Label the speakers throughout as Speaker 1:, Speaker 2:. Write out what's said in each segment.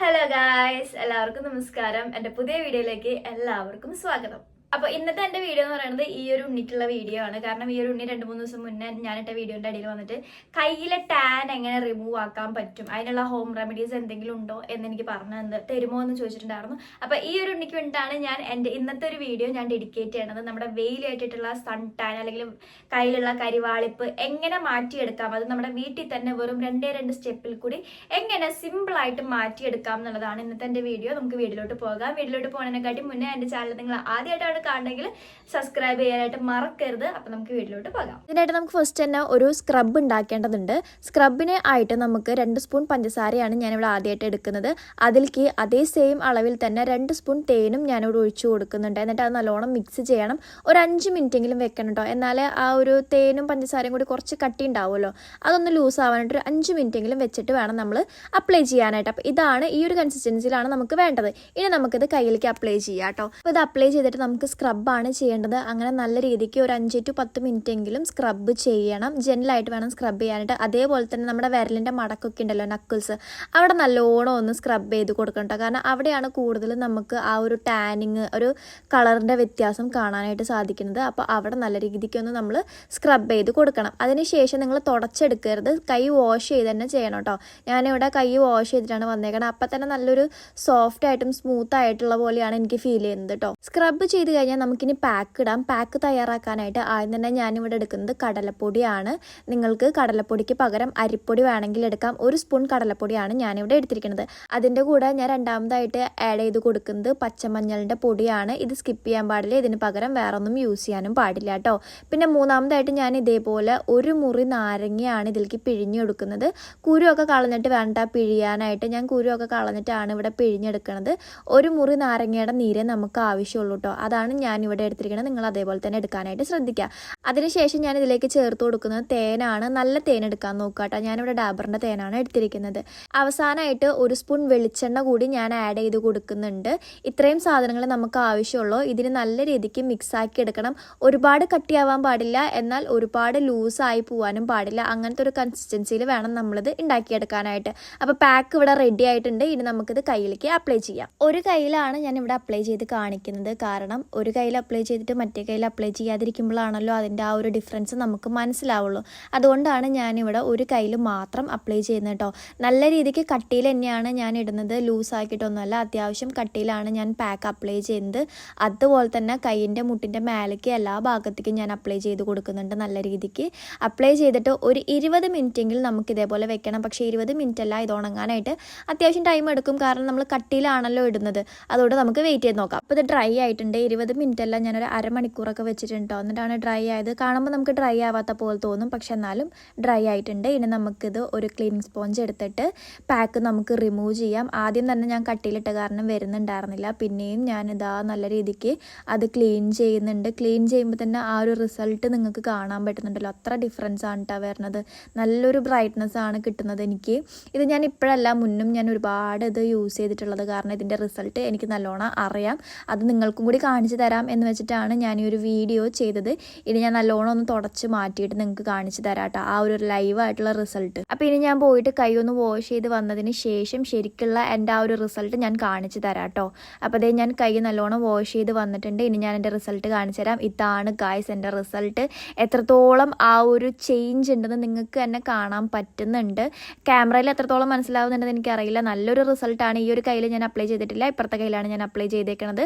Speaker 1: Hello guys, എല്ലാവർക്കും നമസ്കാരം. എൻ്റെ പുതിയ വീഡിയോയിലേക്ക് എല്ലാവർക്കും സ്വാഗതം. അപ്പോൾ ഇന്നത്തെ എൻ്റെ വീഡിയോ എന്ന് പറയുന്നത് ഈ ഒരു ഉണ്ണിക്കുള്ള വീഡിയോ ആണ്. കാരണം ഈ ഒരു ഉണ്ണി 2-3 ദിവസം മുന്നേ ഞാനിട്ട വീഡിയോൻ്റെ അടിയിൽ വന്നിട്ട് കയ്യിലെ ടാൻ എങ്ങനെ റിമൂവ് ആക്കാൻ പറ്റും, അതിനുള്ള ഹോം റെമഡീസ് എന്തെങ്കിലും ഉണ്ടോ എന്ന് എനിക്ക് പറഞ്ഞു തരുമോ എന്ന് ചോദിച്ചിട്ടുണ്ടായിരുന്നു. അപ്പോൾ ഈ ഒരു ഉണ്ണിക്ക് വേണ്ടിയിട്ടാണ് ഞാൻ എൻ്റെ ഇന്നത്തെ ഒരു വീഡിയോ ഞാൻ ഡെഡിക്കേറ്റ് ചെയ്യണത്. നമ്മുടെ വെയിലായിട്ടിട്ടുള്ള സൺ ടാൻ അല്ലെങ്കിൽ കയ്യിലുള്ള കരിവാളിപ്പ് എങ്ങനെ മാറ്റിയെടുക്കാം, അത് നമ്മുടെ വീട്ടിൽ തന്നെ വെറും 2 സ്റ്റെപ്പിൽ കൂടി എങ്ങനെ സിമ്പിളായിട്ട് മാറ്റിയെടുക്കാം എന്നുള്ളതാണ് ഇന്നത്തെ എൻ്റെ വീഡിയോ. നമുക്ക് വീഡിയോയിലോട്ട് പോകാം. വീഡിയോയിലോട്ട് പോകുന്നതിനെക്കാട്ടി മുന്നേ എൻ്റെ ചാനൽ നിങ്ങൾ ആദ്യമായിട്ടാണ് കാണണമെങ്കിൽ സബ്സ്ക്രൈബ് ചെയ്യാനായിട്ട് മറക്കരുത്. അപ്പൊ നമുക്ക് വീട്ടിലോട്ട് പോകാം. ഇതിനായിട്ട് നമുക്ക് ഫസ്റ്റ് തന്നെ ഒരു സ്ക്രബ് ഉണ്ടാക്കേണ്ടതുണ്ട്. സ്ക്രബിന് ആയിട്ട് നമുക്ക് 2 സ്പൂൺ പഞ്ചസാരയാണ് ഞാനിവിടെ ആദ്യമായിട്ട് എടുക്കുന്നത്. അതിലേക്ക് അതേ സെയിം അളവിൽ തന്നെ 2 സ്പൂൺ തേനും ഞാനിവിടെ ഒഴിച്ചു കൊടുക്കുന്നുണ്ട്. എന്നിട്ട് അത് നല്ലോണം മിക്സ് ചെയ്യണം. ഒരു 5 മിനിറ്റെങ്കിലും വെക്കണം കേട്ടോ. എന്നാലേ ആ ഒരു തേനും പഞ്ചസാരയും കൂടി കുറച്ച് കട്ടി ഉണ്ടാവുമല്ലോ, അതൊന്ന് ലൂസ് ആവാനായിട്ട് ഒരു 5 മിനിറ്റെങ്കിലും വെച്ചിട്ട് വേണം നമ്മൾ അപ്ലൈ ചെയ്യാനായിട്ട്. അപ്പോൾ ഇതാണ് ഈ ഒരു കൺസിസ്റ്റൻസിയിലാണ് നമുക്ക് വേണ്ടത്. ഇനി നമുക്കിത് കയ്യിലേക്ക് അപ്ലൈ ചെയ്യാം കേട്ടോ. അപ്പോൾ ഇത് അപ്ലൈ ചെയ്തിട്ട് നമുക്ക് സ്ക്രബാണ് ചെയ്യേണ്ടത്. അങ്ങനെ നല്ല രീതിക്ക് ഒരു 5 to 10 മിനിറ്റെങ്കിലും സ്ക്രബ് ചെയ്യണം. ജെന്റിലായിട്ട് വേണം സ്ക്രബ് ചെയ്യാനായിട്ട്. അതേപോലെ തന്നെ നമ്മുടെ വിരലിൻ്റെ മടക്കൊക്കെ ഉണ്ടല്ലോ, നക്കിൾസ്, അവിടെ നല്ലോണം ഒന്ന് സ്ക്രബ് ചെയ്ത് കൊടുക്കണം കേട്ടോ. കാരണം അവിടെയാണ് കൂടുതൽ നമുക്ക് ആ ഒരു ടാനിങ്, ഒരു കളറിൻ്റെ വ്യത്യാസം കാണാനായിട്ട് സാധിക്കുന്നത്. അപ്പോൾ അവിടെ നല്ല രീതിക്കൊന്ന് നമ്മൾ സ്ക്രബ് ചെയ്ത് കൊടുക്കണം. അതിനുശേഷം നിങ്ങൾ തുടച്ചെടുക്കരുത്, കൈ വാഷ് ചെയ്ത് തന്നെ ചെയ്യണം കേട്ടോ. ഞാനിവിടെ കൈ വാഷ് ചെയ്തിട്ടാണ് വന്നേക്കണം. അപ്പം തന്നെ നല്ലൊരു സോഫ്റ്റ് ആയിട്ടും സ്മൂത്ത് ആയിട്ടുള്ള പോലെയാണ് എനിക്ക് ഫീൽ ചെയ്യുന്നത് കേട്ടോ. സ്ക്രബ് ചെയ്ത് കഴിഞ്ഞാൽ നമുക്കിനി പാക്ക് ഇടാം. പാക്ക് തയ്യാറാക്കാനായിട്ട് ആദ്യം തന്നെ ഞാനിവിടെ എടുക്കുന്നത് കടലപ്പൊടിയാണ്. നിങ്ങൾക്ക് കടലപ്പൊടിക്ക് പകരം അരിപ്പൊടി വേണമെങ്കിൽ എടുക്കാം. 1 സ്പൂൺ കടലപ്പൊടിയാണ് ഞാനിവിടെ എടുത്തിരിക്കുന്നത്. അതിൻ്റെ കൂടെ ഞാൻ രണ്ടാമതായിട്ട് ആഡ് ചെയ്ത് കൊടുക്കുന്നത് പച്ചമഞ്ഞളിൻ്റെ പൊടിയാണ്. ഇത് സ്കിപ്പ് ചെയ്യാൻ പാടില്ല. ഇതിന് പകരം വേറെ ഒന്നും യൂസ് ചെയ്യാനും പാടില്ല കേട്ടോ. പിന്നെ മൂന്നാമതായിട്ട് ഞാൻ ഇതേപോലെ 1 മുറി നാരങ്ങയാണ് ഇതിലേക്ക് പിഴിഞ്ഞെടുക്കുന്നത്. കുരുവൊക്കെ കളഞ്ഞിട്ട് വേണ്ട പിഴിയാനായിട്ട്. ഞാൻ കുരുവൊക്കെ കളഞ്ഞിട്ടാണ് ഇവിടെ പിഴിഞ്ഞെടുക്കുന്നത്. 1 മുറി നാരങ്ങയുടെ നീരേ നമുക്ക് ആവശ്യമുള്ളൂ കേട്ടോ. അതാണ് ഞാനിവിടെ എടുത്തിരിക്കുന്നത്. നിങ്ങൾ അതേപോലെ തന്നെ എടുക്കാനായിട്ട് ശ്രദ്ധിക്കുക. അതിനുശേഷം ഞാൻ ഇതിലേക്ക് ചേർത്ത് കൊടുക്കുന്നത് തേനാണ്. നല്ല തേൻ എടുക്കാൻ നോക്കുക കേട്ടോ. ഞാനിവിടെ ഡാബറിൻ്റെ തേനാണ് എടുത്തിരിക്കുന്നത്. അവസാനമായിട്ട് 1 സ്പൂൺ വെളിച്ചെണ്ണ കൂടി ഞാൻ ആഡ് ചെയ്ത് കൊടുക്കുന്നുണ്ട്. ഇത്രയും സാധനങ്ങൾ നമുക്ക് ആവശ്യമുള്ളൂ. ഇതിന് നല്ല രീതിക്ക് മിക്സാക്കി എടുക്കണം. ഒരുപാട് കട്ടിയാവാൻ പാടില്ല, എന്നാൽ ഒരുപാട് ലൂസായി പോകാനും പാടില്ല. അങ്ങനത്തെ ഒരു കൺസിസ്റ്റൻസിയിൽ വേണം നമ്മളിത് ഉണ്ടാക്കിയെടുക്കാനായിട്ട്. അപ്പോൾ പാക്ക് ഇവിടെ റെഡി ആയിട്ടുണ്ട്. ഇനി നമുക്കിത് കയ്യിലേക്ക് അപ്ലൈ ചെയ്യാം. ഒരു കയ്യിലാണ് ഞാൻ ഇവിടെ അപ്ലൈ ചെയ്ത് കാണിക്കുന്നത്. കാരണം ഒരു കയ്യിൽ അപ്ലൈ ചെയ്തിട്ട് മറ്റേ കയ്യിൽ അപ്ലൈ ചെയ്യാതിരിക്കുമ്പോഴാണല്ലോ അതിൻ്റെ ആ ഒരു ഡിഫറൻസ് നമുക്ക് മനസ്സിലാവുള്ളൂ. അതുകൊണ്ടാണ് ഞാനിവിടെ ഒരു കയ്യിൽ മാത്രം അപ്ലൈ ചെയ്യുന്നത് കേട്ടോ. നല്ല രീതിക്ക് കട്ടിയിൽ തന്നെയാണ് ഞാൻ ഇടുന്നത്, ലൂസാക്കിയിട്ടൊന്നുമല്ല. അത്യാവശ്യം കട്ടിയിലാണ് ഞാൻ പാക്ക് അപ്ലൈ ചെയ്യുന്നത്. അതുപോലെ തന്നെ കൈയിൻ്റെ മുട്ടിൻ്റെ മേലേക്ക് എല്ലാ ഭാഗത്തേക്കും ഞാൻ അപ്ലൈ ചെയ്ത് കൊടുക്കുന്നുണ്ട്. നല്ല രീതിക്ക് അപ്ലൈ ചെയ്തിട്ട് ഒരു 20 മിനിറ്റെങ്കിലും നമുക്ക് ഇതേപോലെ വെക്കണം. പക്ഷേ 20 മിനിറ്റ് അല്ല, ഇത് ഉണങ്ങാനായിട്ട് അത്യാവശ്യം ടൈം എടുക്കും. കാരണം നമ്മൾ കട്ടിയിലാണല്ലോ ഇടുന്നത്. അതുകൊണ്ട് നമുക്ക് വെയിറ്റ് ചെയ്ത് നോക്കാം. അപ്പോൾ ഇത് ഡ്രൈ ആയിട്ടുണ്ട്. 20 മിനിറ്റ് അല്ല, ഞാനൊരു അരമണിക്കൂറൊക്കെ വെച്ചിട്ടുണ്ടോ. എന്നിട്ടാണ് ഡ്രൈ ആയത്. കാണുമ്പോൾ നമുക്ക് ഡ്രൈ ആവാത്ത പോലെ തോന്നും, പക്ഷെ എന്നാലും ഡ്രൈ ആയിട്ടുണ്ട്. ഇനി നമുക്കിത് ഒരു ക്ലീനിങ് സ്പോഞ്ച് എടുത്തിട്ട് പാക്ക് നമുക്ക് റിമൂവ് ചെയ്യാം. ആദ്യം തന്നെ ഞാൻ കട്ടിയിലിട്ട കാരണം വരുന്നുണ്ടായിരുന്നില്ല. പിന്നെയും ഞാനിതാ നല്ല രീതിക്ക് അത് ക്ലീൻ ചെയ്യുന്നുണ്ട്. ക്ലീൻ ചെയ്യുമ്പോൾ തന്നെ ആ ഒരു റിസൾട്ട് നിങ്ങൾക്ക് കാണാൻ പറ്റുന്നുണ്ടല്ലോ. അത്ര ഡിഫറൻസ് ആണ് കേട്ടോ വരുന്നത്. നല്ലൊരു ബ്രൈറ്റ്നസ് ആണ് കിട്ടുന്നത് എനിക്ക്. ഇത് ഞാൻ ഇപ്പോഴല്ല, മുന്നും ഞാൻ ഒരുപാട് ഇത് യൂസ് ചെയ്തിട്ടുള്ളത്. കാരണം ഇതിൻ്റെ റിസൾട്ട് എനിക്ക് നല്ലോണം അറിയാം. അത് നിങ്ങൾക്കും കൂടി കാണിച്ചു തരാം എന്ന് വെച്ചിട്ടാണ് ഞാൻ ഈ ഒരു വീഡിയോ ചെയ്തത്. ഇനി ഞാൻ നല്ലോണം ഒന്ന് തുടച്ച് മാറ്റിയിട്ട് നിങ്ങൾക്ക് കാണിച്ചു തരാം കേട്ടോ ആ ഒരു ലൈവായിട്ടുള്ള റിസൾട്ട്. അപ്പോൾ ഇനി ഞാൻ പോയിട്ട് കൈ ഒന്ന് വാഷ് ചെയ്ത് വന്നതിന് ശേഷം ശരിക്കുള്ള എൻ്റെ ആ ഒരു റിസൾട്ട് ഞാൻ കാണിച്ചു തരാം കേട്ടോ. അപ്പോൾ അതേ ഞാൻ കൈ നല്ലോണം വാഷ് ചെയ്ത് വന്നിട്ടുണ്ട്. ഇനി ഞാൻ എൻ്റെ റിസൾട്ട് കാണിച്ചു തരാം. ഇതാണ് ഗായ്സ് എൻ്റെ റിസൾട്ട്. എത്രത്തോളം ആ ഒരു ചേഞ്ച് ഉണ്ടെന്ന് നിങ്ങൾക്ക് തന്നെ കാണാൻ പറ്റുന്നുണ്ട്. ക്യാമറയിൽ എത്രത്തോളം മനസ്സിലാവുന്നുണ്ടെന്ന് എനിക്കറിയില്ല. നല്ലൊരു റിസൾട്ടാണ്. ഈ ഒരു കയ്യിൽ ഞാൻ അപ്ലൈ ചെയ്തിട്ടില്ല, ഇപ്പുറത്തെ കയ്യിലാണ് ഞാൻ അപ്ലൈ ചെയ്തേക്കുന്നത്.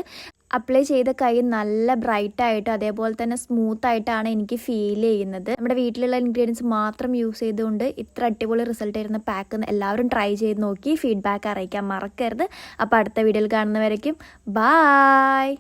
Speaker 1: അപ്ലൈ ചെയ്ത കൈ നല്ല ബ്രൈറ്റായിട്ട് അതേപോലെ തന്നെ സ്മൂത്തായിട്ടാണ് എനിക്ക് ഫീൽ ചെയ്യുന്നത്. നമ്മുടെ വീട്ടിലുള്ള ഇൻഗ്രീഡിയൻസ് മാത്രം യൂസ് ചെയ്തുകൊണ്ട് ഇത്ര അടിപൊളി റിസൾട്ട് വരുന്ന പാക്ക് എല്ലാവരും ട്രൈ ചെയ്ത് നോക്കി ഫീഡ്ബാക്ക് അറിയിക്കാൻ മറക്കരുത്. അപ്പോൾ അടുത്ത വീഡിയോയിൽ കാണുന്നവരേക്കും ബായ്.